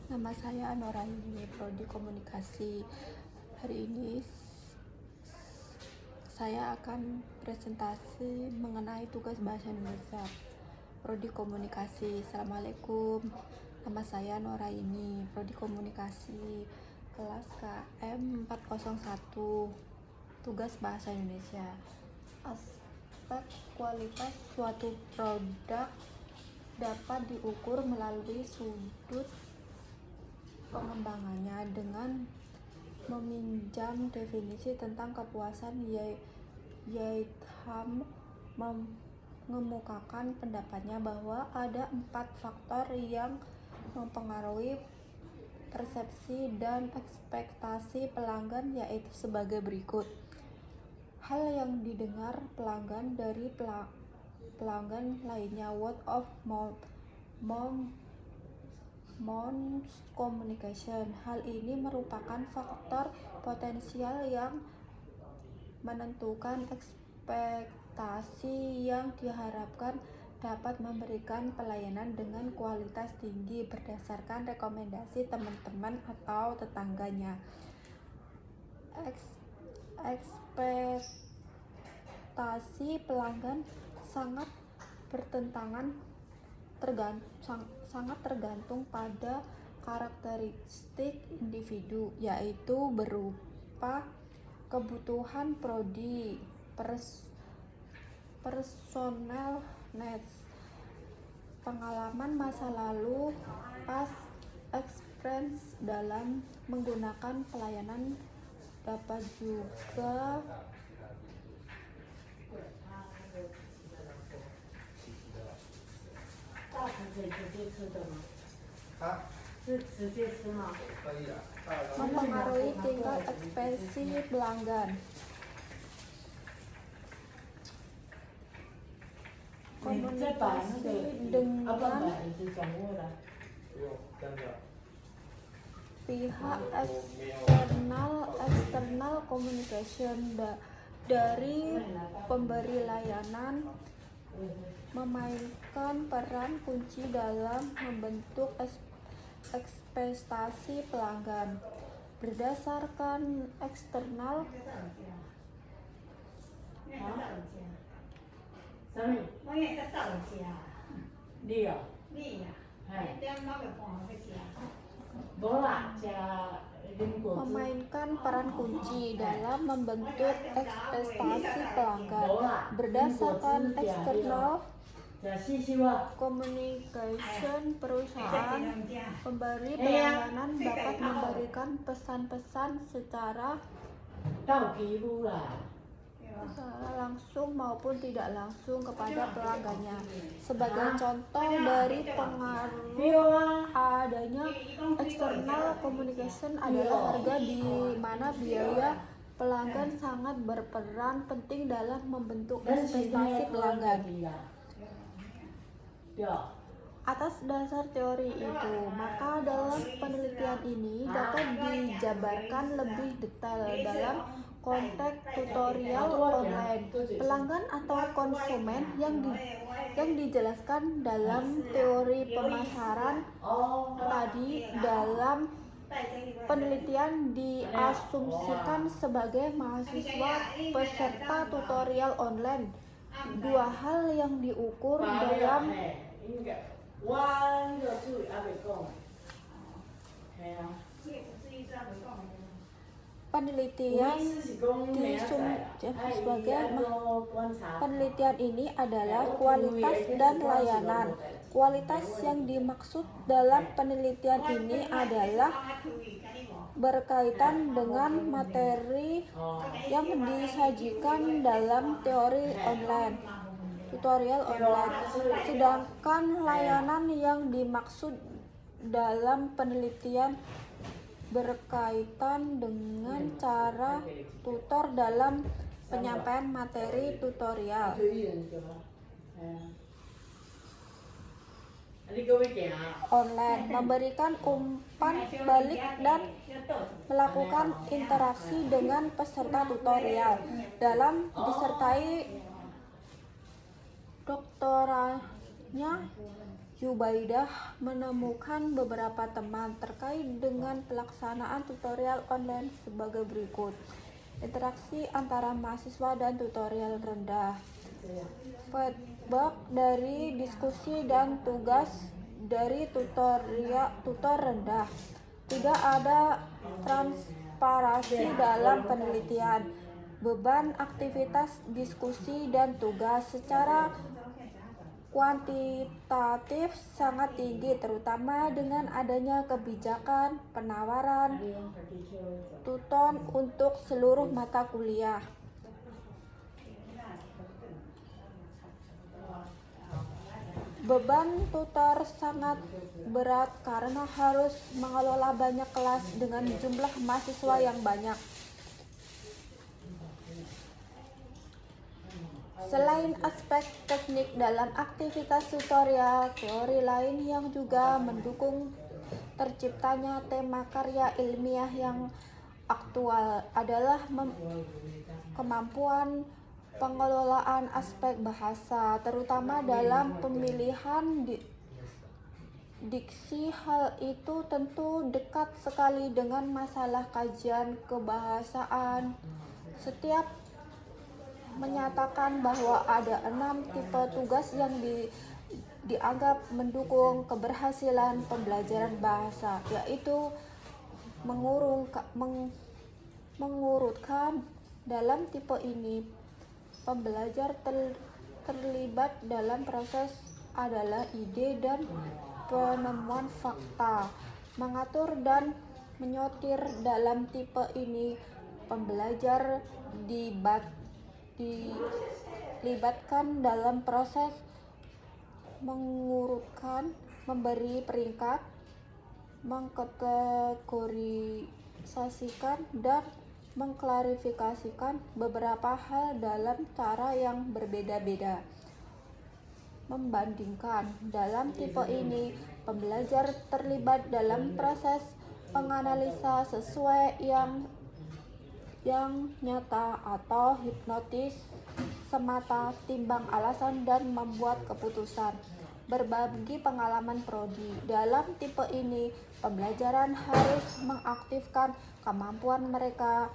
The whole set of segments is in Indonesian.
Nama saya Noraini, Prodi Komunikasi. Hari ini saya akan presentasi mengenai tugas bahasa Indonesia Prodi Komunikasi. Assalamualaikum. Nama saya Noraini, Prodi Komunikasi, kelas KM 401, tugas bahasa Indonesia. Aspek kualitas suatu produk dapat diukur melalui sudut pengembangannya dengan meminjam definisi tentang kepuasan. Yeatham mengemukakan pendapatnya bahwa ada 4 faktor yang mempengaruhi persepsi dan ekspektasi pelanggan, yaitu sebagai berikut. Hal yang didengar pelanggan dari pelanggan lainnya, word of mouth communication. Hal ini merupakan faktor potensial yang menentukan ekspektasi yang diharapkan dapat memberikan pelayanan dengan kualitas tinggi berdasarkan rekomendasi teman-teman atau tetangganya. Ekspektasi pelanggan sangat tergantung pada karakteristik individu, yaitu berupa kebutuhan prodi, personal needs, pengalaman masa lalu, past experience dalam menggunakan pelayanan, dapat juga mempengaruhi tingkat ekspresi pelanggan. Komunikasi dengan pihak external communication dari pemberi layanan memainkan peran kunci dalam membentuk ekspektasi pelanggan. Berdasarkan eksternal memainkan peran kunci dalam membentuk ekspektasi pelanggan. Berdasarkan eksternal communication, perusahaan pemberi pelayanan dapat memberikan pesan-pesan secara langsung maupun tidak langsung kepada pelanggannya. Sebagai contoh dari pengaruh adanya external communication adalah harga, di mana biaya pelanggan sangat berperan penting dalam membentuk ekspektasi pelanggan. Atas dasar teori itu, maka dalam penelitian ini dapat dijabarkan lebih detail dalam konteks tutorial online. Pelanggan atau konsumen yang dijelaskan dalam teori pemasaran tadi dalam penelitian diasumsikan sebagai mahasiswa peserta tutorial online. 2 hal yang diukur dalam penelitian ini adalah kualitas dan layanan. Kualitas yang dimaksud dalam penelitian ini adalah berkaitan dengan materi yang disajikan dalam tutorial online. Sedangkan layanan yang dimaksud dalam penelitian berkaitan dengan cara tutor dalam penyampaian materi tutorial. Online memberikan umpan balik dan melakukan interaksi dengan peserta tutorial dalam disertai doktoralnya Zubaidah menemukan beberapa teman terkait dengan pelaksanaan tutorial online sebagai berikut. Interaksi antara mahasiswa dan tutorial rendah. Feedback dari diskusi dan tugas dari tutor rendah. Tidak ada transparansi dalam penelitian. Beban aktivitas diskusi dan tugas secara kuantitatif sangat tinggi, terutama dengan adanya kebijakan penawaran tutor untuk seluruh mata kuliah. Beban tutor sangat berat karena harus mengelola banyak kelas dengan jumlah mahasiswa yang banyak. Selain aspek teknik dalam aktivitas tutorial, teori lain yang juga mendukung terciptanya tema karya ilmiah yang aktual adalah kemampuan pengelolaan aspek bahasa, terutama dalam pemilihan diksi. Hal itu tentu dekat sekali dengan masalah kajian kebahasaan. Setiap menyatakan bahwa ada 6 tipe tugas yang dianggap mendukung keberhasilan pembelajaran bahasa, yaitu mengurutkan. Dalam tipe ini, pembelajar terlibat dalam proses adalah ide dan penemuan fakta. Mengatur dan menyortir. Dalam tipe ini, pembelajar dilibatkan dalam proses mengurutkan, memberi peringkat, mengkategorisasikan, dan mengklarifikasikan beberapa hal dalam cara yang berbeda-beda. Membandingkan. Dalam tipe ini, pembelajar terlibat dalam proses penganalisa sesuai yang nyata atau hipnotis semata, timbang alasan dan membuat keputusan. Berbagi pengalaman prodi. Dalam tipe ini, pembelajaran harus mengaktifkan kemampuan mereka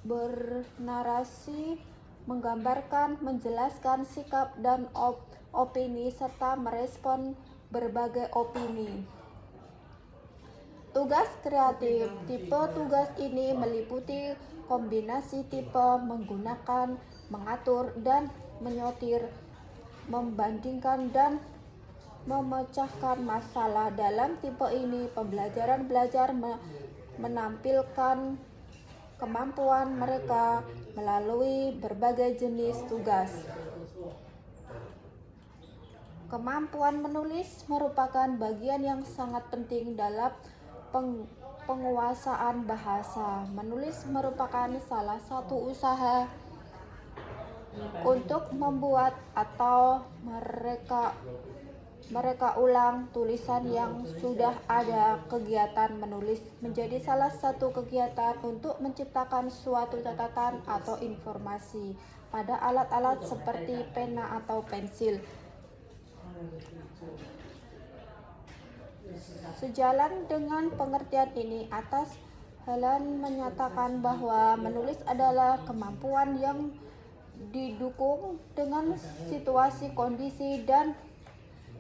bernarasi, menggambarkan, menjelaskan sikap dan opini, serta merespon berbagai opini. Tugas kreatif. Tipe tugas ini meliputi kombinasi tipe menggunakan, mengatur, dan menyortir, membandingkan, dan memecahkan masalah. Dalam tipe ini, pembelajaran belajar menampilkan kemampuan mereka melalui berbagai jenis tugas. Kemampuan menulis merupakan bagian yang sangat penting dalam penguasaan bahasa. Menulis merupakan salah satu usaha untuk membuat atau mereka ulang tulisan yang sudah ada. Kegiatan menulis menjadi salah satu kegiatan untuk menciptakan suatu catatan atau informasi pada alat-alat seperti pena atau pensil. Sejalan dengan pengertian ini, atas Helen menyatakan bahwa menulis adalah kemampuan yang didukung dengan situasi, kondisi, dan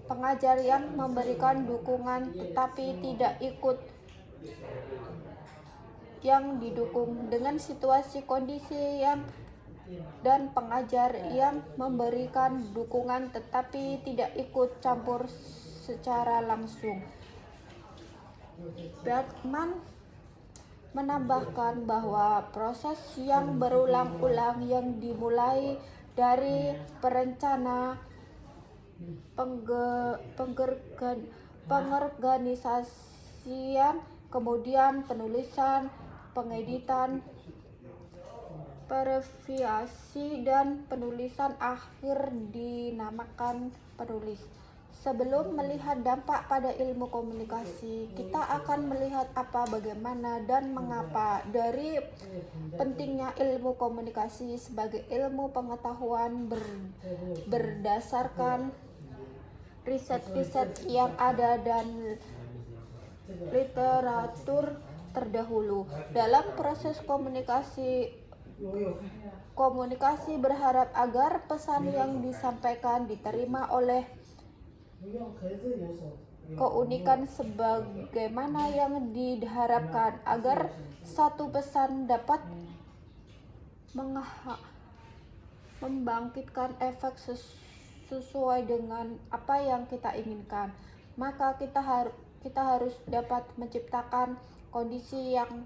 pengajar yang memberikan dukungan, tetapi tidak ikut yang didukung dengan situasi, kondisi dan pengajar yang memberikan dukungan, tetapi tidak ikut campur secara langsung. Bergman menambahkan bahwa proses yang berulang-ulang yang dimulai dari perencanaan, pengorganisasian, kemudian penulisan, pengeditan, revisasi, dan penulisan akhir dinamakan penulis. Sebelum melihat dampak pada ilmu komunikasi, kita akan melihat apa, bagaimana, dan mengapa dari pentingnya ilmu komunikasi sebagai ilmu pengetahuan berdasarkan riset-riset yang ada dan literatur terdahulu. Dalam proses komunikasi berharap agar pesan yang disampaikan diterima oleh keunikan sebagaimana yang diharapkan, agar satu pesan dapat membangkitkan efek sesuai dengan apa yang kita inginkan. Maka kita harus dapat menciptakan kondisi yang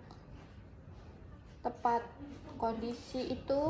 tepat. Kondisi itu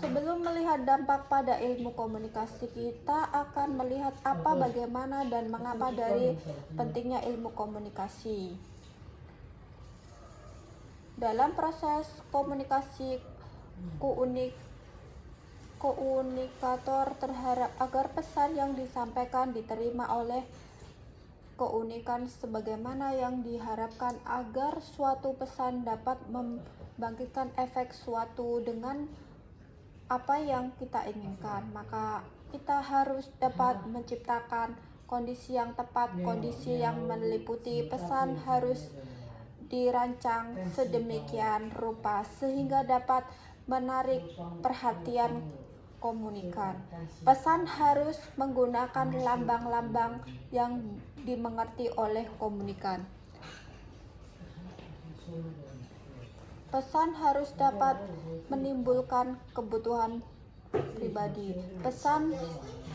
sebelum melihat dampak pada ilmu komunikasi, kita akan melihat apa, bagaimana, dan mengapa dari pentingnya ilmu komunikasi. Dalam proses komunikasi, komunikator terharap agar pesan yang disampaikan diterima oleh keunikan sebagaimana yang diharapkan, agar suatu pesan dapat membangkitkan efek suatu dengan apa yang kita inginkan. Maka kita harus dapat menciptakan kondisi yang tepat. Kondisi yang meliputi pesan harus dirancang sedemikian rupa sehingga dapat menarik perhatian komunikan. Pesan harus menggunakan lambang-lambang yang dimengerti oleh komunikan. Pesan harus dapat menimbulkan kebutuhan pribadi. Pesan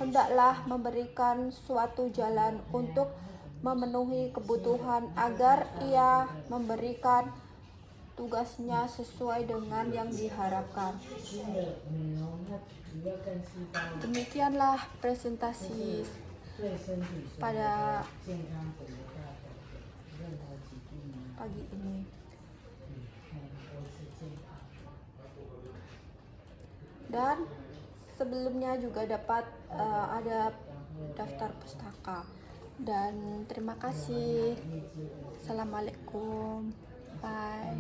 hendaklah memberikan suatu jalan untuk memenuhi kebutuhan agar ia memberikan tugasnya sesuai dengan yang diharapkan. Demikianlah presentasi pada pagi ini. Dan sebelumnya juga dapat ada daftar pustaka. Dan terima kasih. Assalamualaikum. Bye.